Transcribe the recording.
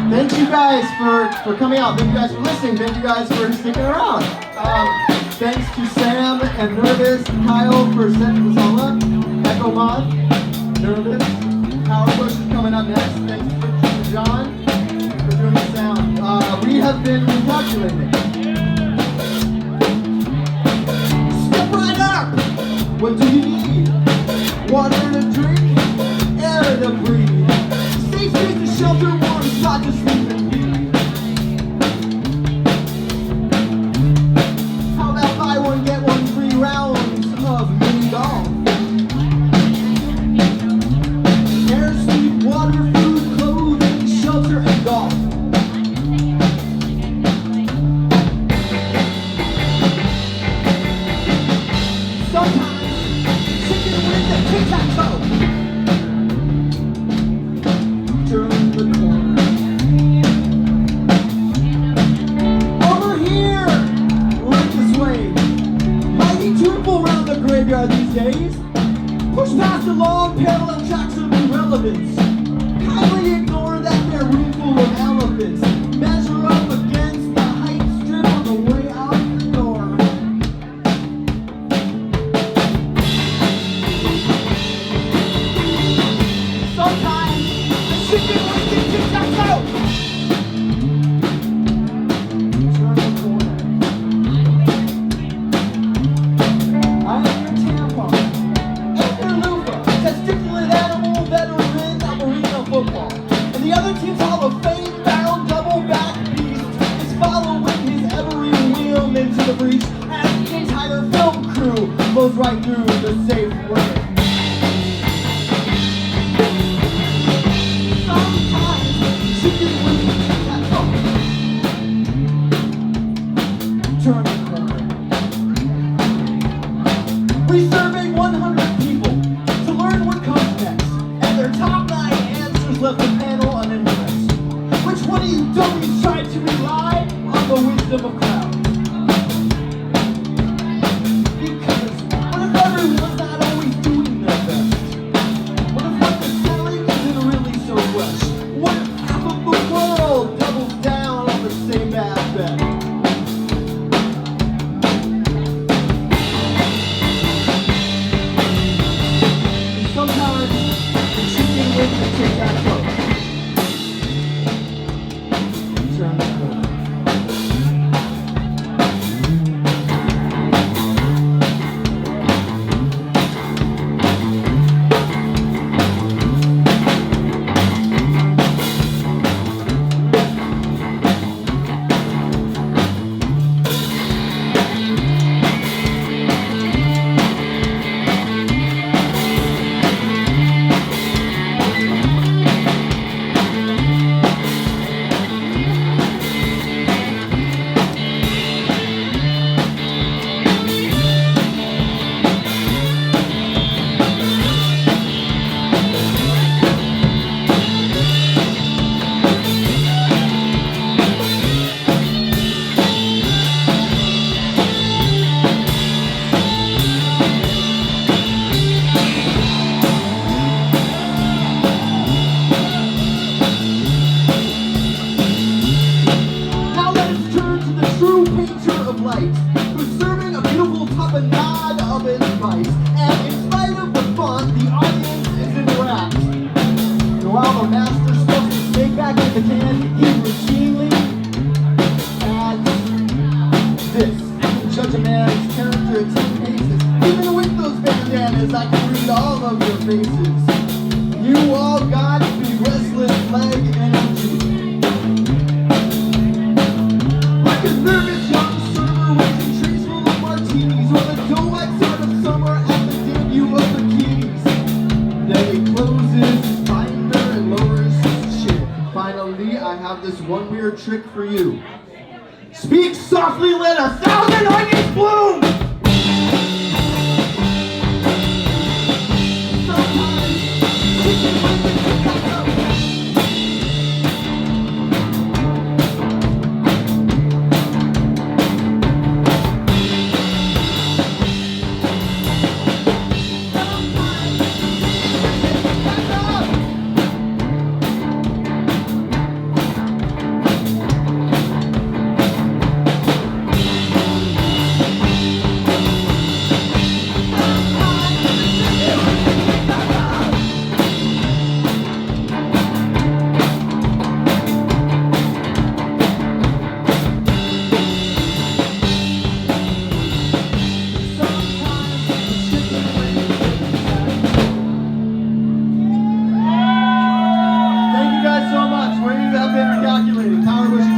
Thank you guys for coming out. Thank you guys for listening. Thank you guys for sticking around. Thanks to Sam and Nervous, Kyle for setting this all up. Echo Mod, Nervous. Power Push is coming up next. Thanks to John for doing the sound. We have been recalculating. Step right up! What do you need? Water to drink, air to breathe, safe space to shelter, warm spot to sleep and feed. How about buy one get one free rounds of mini golf? Air, sleep, water, food, clothing, shelter, and golf. Sometimes chicken wings and tic-tac-toe. Turn the corner. Over here, right this way. Mighty tuneful round the graveyard these days. Push past the long parallel tracks of irrelevance. Kindly ignore that they're room full of elephants. Measure up against the height strip on the way out the door. Sometimes the chicken wings and tic-tac-toe. Turn the corner. I am your tampon and your loofah, testiculate animal veteran of arena football. And the other team's Hall of Fame bound double back beast is following his every wheel into the breach as the entire film crew blows right through the safe way. Sometimes chicken wings and tic-tac-toe. Turn the corner. Reserving 100 people to learn what comes next, and their top 9 answers left the panel unimpressed. Which one of you dummies tried to rely on the wisdom of crowds? Because what if everyone's not always doing their best? What if what they're selling isn't really so fresh? What if half of the world doubles down on the same bad bet? Sometimes the chicken wings and tic-tac-toe. Turn the corner. Now let us turn to the true painter of light, who's serving a beautiful tapenade of advice. And in spite of the font, the audience is in rapt. And while the master stuffs the snake back in the can, he routinely adds this. I can judge a man's character at 10 paces. Even with those bandanas, I can read all of your faces. You all got the restless leg energy. Like a nervous young server waiting trays full of martinis, or the doe-eyed son of summer at the debut of the keys. Then he closes his binder and lowers his chin. Finally, I have this one weird trick for you. Speak softly, let 1,000 onions bloom! Sometimes chicken wings and tic-tac-toe. Stop it and calculating. Tyler, what's your